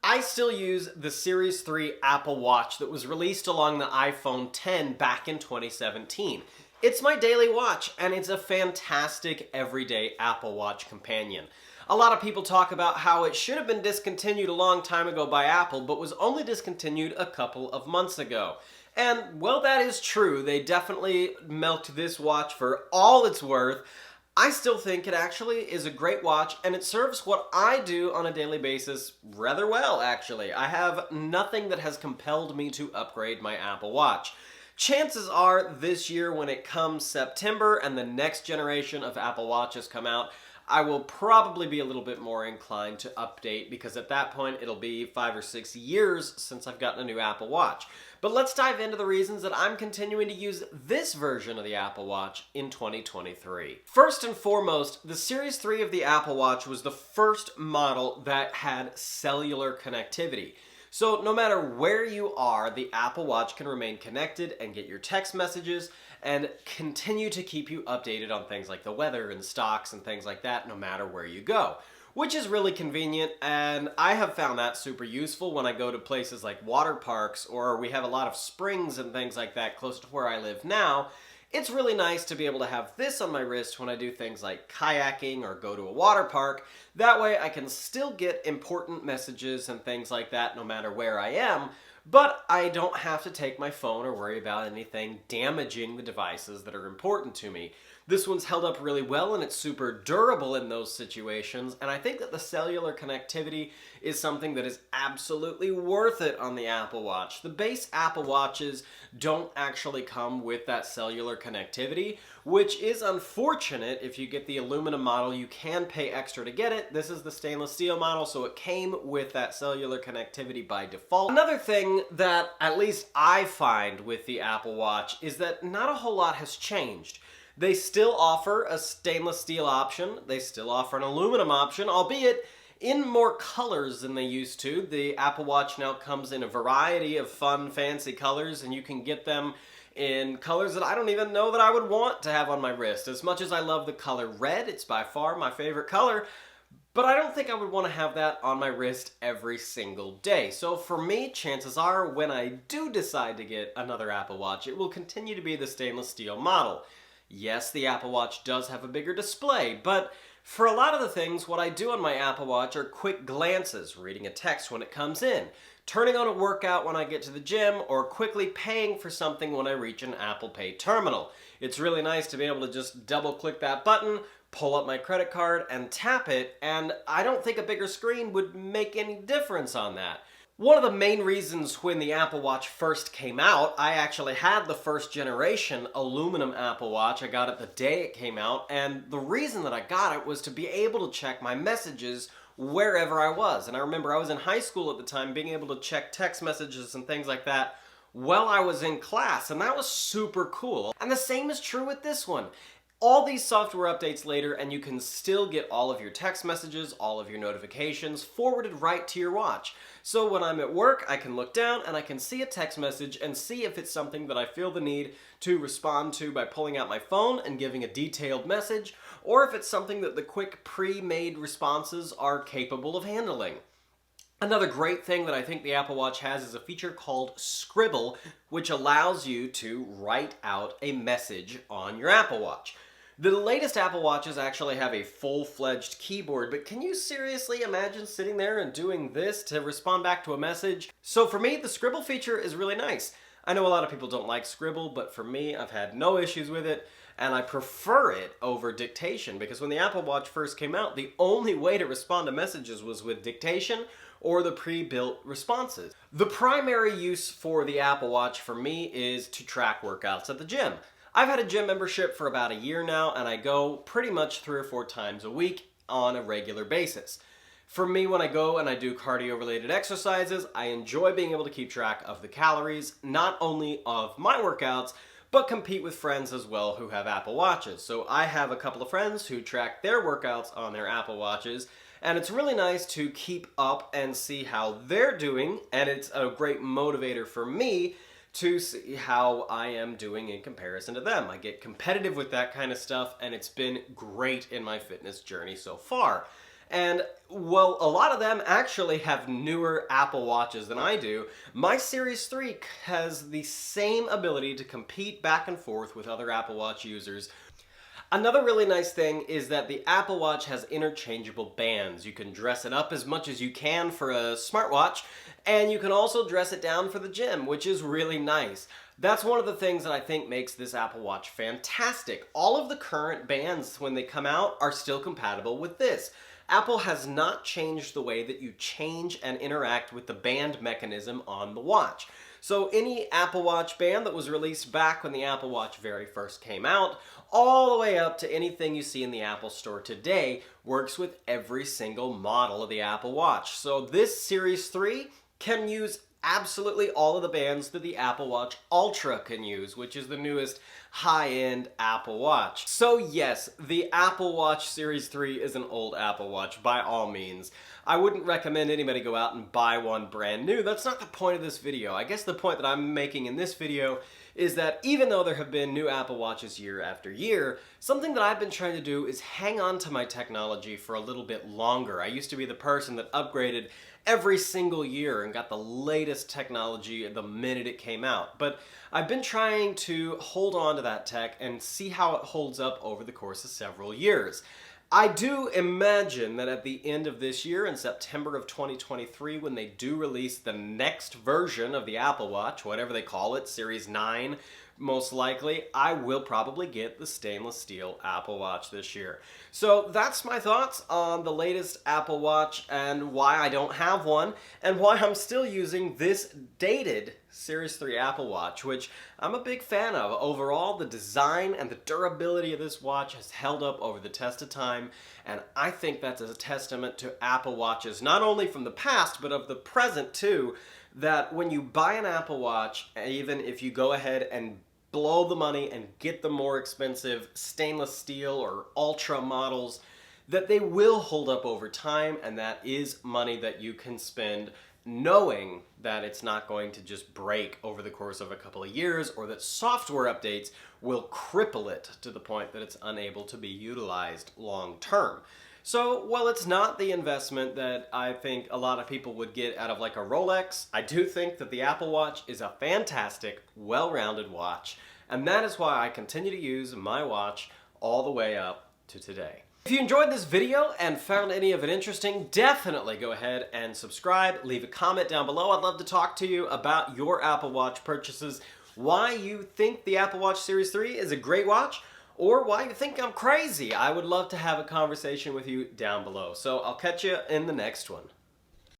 I still use the Series 3 Apple Watch that was released along the iPhone X back in 2017. It's my daily watch, and it's a fantastic everyday Apple Watch companion. A lot of people talk about how it should have been discontinued a long time ago by Apple, but was only discontinued a couple of months ago. And, well, that is true. They definitely milked this watch for all it's worth. I still think it actually is a great watch, and it serves what I do on a daily basis rather well, actually. I have nothing that has compelled me to upgrade my Apple Watch. Chances are this year when it comes September and the next generation of Apple Watches come out, I will probably be a little bit more inclined to update because at that point it'll be 5 or 6 years since I've gotten a new Apple Watch. But let's dive into the reasons that I'm continuing to use this version of the Apple Watch in 2023. First and foremost, the Series 3 of the Apple Watch was the first model that had cellular connectivity. So no matter where you are, the Apple Watch can remain connected and get your text messages and continue to keep you updated on things like the weather and stocks and things like that no matter where you go. Which is really convenient, and I have found that super useful when I go to places like water parks or we have a lot of springs and things like that close to where I live now. It's really nice to be able to have this on my wrist when I do things like kayaking or go to a water park. That way I can still get important messages and things like that no matter where I am, but I don't have to take my phone or worry about anything damaging the devices that are important to me. This one's held up really well and it's super durable in those situations, and I think that the cellular connectivity is something that is absolutely worth it on the Apple Watch. The base Apple Watches don't actually come with that cellular connectivity, which is unfortunate. If you get the aluminum model, you can pay extra to get it. This is the stainless steel model, so it came with that cellular connectivity by default. Another thing that at least I find with the Apple Watch is that not a whole lot has changed. They still offer a stainless steel option. They still offer an aluminum option, albeit in more colors than they used to. The Apple Watch now comes in a variety of fun, fancy colors, and you can get them in colors that I don't even know that I would want to have on my wrist. As much as I love the color red, it's by far my favorite color, but I don't think I would want to have that on my wrist every single day. So for me, chances are when I do decide to get another Apple Watch, it will continue to be the stainless steel model. Yes, the Apple Watch does have a bigger display, but for a lot of the things, what I do on my Apple Watch are quick glances, reading a text when it comes in, turning on a workout when I get to the gym, or quickly paying for something when I reach an Apple Pay terminal. It's really nice to be able to just double-click that button, pull up my credit card, and tap it, and I don't think a bigger screen would make any difference on that. One of the main reasons when the Apple Watch first came out, I actually had the first generation aluminum Apple Watch. I got it the day it came out, and the reason that I got it was to be able to check my messages wherever I was. And I remember I was in high school at the time, being able to check text messages and things like that while I was in class, and that was super cool. And the same is true with this one. All these software updates later, and you can still get all of your text messages, all of your notifications forwarded right to your watch. So when I'm at work, I can look down and I can see a text message and see if it's something that I feel the need to respond to by pulling out my phone and giving a detailed message, or if it's something that the quick pre-made responses are capable of handling. Another great thing that I think the Apple Watch has is a feature called Scribble, which allows you to write out a message on your Apple Watch. The latest Apple Watches actually have a full-fledged keyboard, but can you seriously imagine sitting there and doing this to respond back to a message? So for me, the Scribble feature is really nice. I know a lot of people don't like Scribble, but for me, I've had no issues with it, and I prefer it over dictation, because when the Apple Watch first came out, the only way to respond to messages was with dictation or the pre-built responses. The primary use for the Apple Watch for me is to track workouts at the gym. I've had a gym membership for about a year now, and I go pretty much 3 or 4 times a week on a regular basis. For me, when I go and I do cardio-related exercises, I enjoy being able to keep track of the calories, not only of my workouts, but compete with friends as well who have Apple Watches. So I have a couple of friends who track their workouts on their Apple Watches, and it's really nice to keep up and see how they're doing, and it's a great motivator for me to see how I am doing in comparison to them. I get competitive with that kind of stuff, and it's been great in my fitness journey so far. And well, a lot of them actually have newer Apple Watches than I do. My Series 3 has the same ability to compete back and forth with other Apple Watch users. Another really nice thing is that the Apple Watch has interchangeable bands. You can dress it up as much as you can for a smartwatch, and you can also dress it down for the gym, which is really nice. That's one of the things that I think makes this Apple Watch fantastic. All of the current bands, when they come out, are still compatible with this. Apple has not changed the way that you change and interact with the band mechanism on the watch. So any Apple Watch band that was released back when the Apple Watch very first came out, all the way up to anything you see in the Apple Store today, works with every single model of the Apple Watch. So this Series 3 can use absolutely all of the bands that the Apple Watch Ultra can use, which is the newest high-end Apple Watch. So yes, the Apple Watch Series 3 is an old Apple Watch by all means. I wouldn't recommend anybody go out and buy one brand new. That's not the point of this video. I guess the point that I'm making in this video is that even though there have been new Apple Watches year after year, something that I've been trying to do is hang on to my technology for a little bit longer. I used to be the person that upgraded every single year and got the latest technology the minute it came out. But I've been trying to hold on to that tech and see how it holds up over the course of several years. I do imagine that at the end of this year, in September of 2023, when they do release the next version of the Apple Watch, whatever they call it, Series 9, most likely, I will probably get the stainless steel Apple Watch this year. So that's my thoughts on the latest Apple Watch and why I don't have one, and why I'm still using this dated Series 3 Apple Watch, which I'm a big fan of. Overall, the design and the durability of this watch has held up over the test of time, and I think that's a testament to Apple Watches, not only from the past, but of the present too, that when you buy an Apple Watch, even if you go ahead and blow the money and get the more expensive stainless steel or ultra models, that they will hold up over time, and that is money that you can spend knowing that it's not going to just break over the course of a couple of years, or that software updates will cripple it to the point that it's unable to be utilized long term. So while it's not the investment that I think a lot of people would get out of like a Rolex, I do think that the Apple Watch is a fantastic, well-rounded watch, and that is why I continue to use my watch all the way up to today. If you enjoyed this video and found any of it interesting, definitely go ahead and subscribe, leave a comment down below. I'd love to talk to you about your Apple Watch purchases, why you think the Apple Watch Series 3 is a great watch, or why you think I'm crazy. I would love to have a conversation with you down below. So I'll catch you in the next one.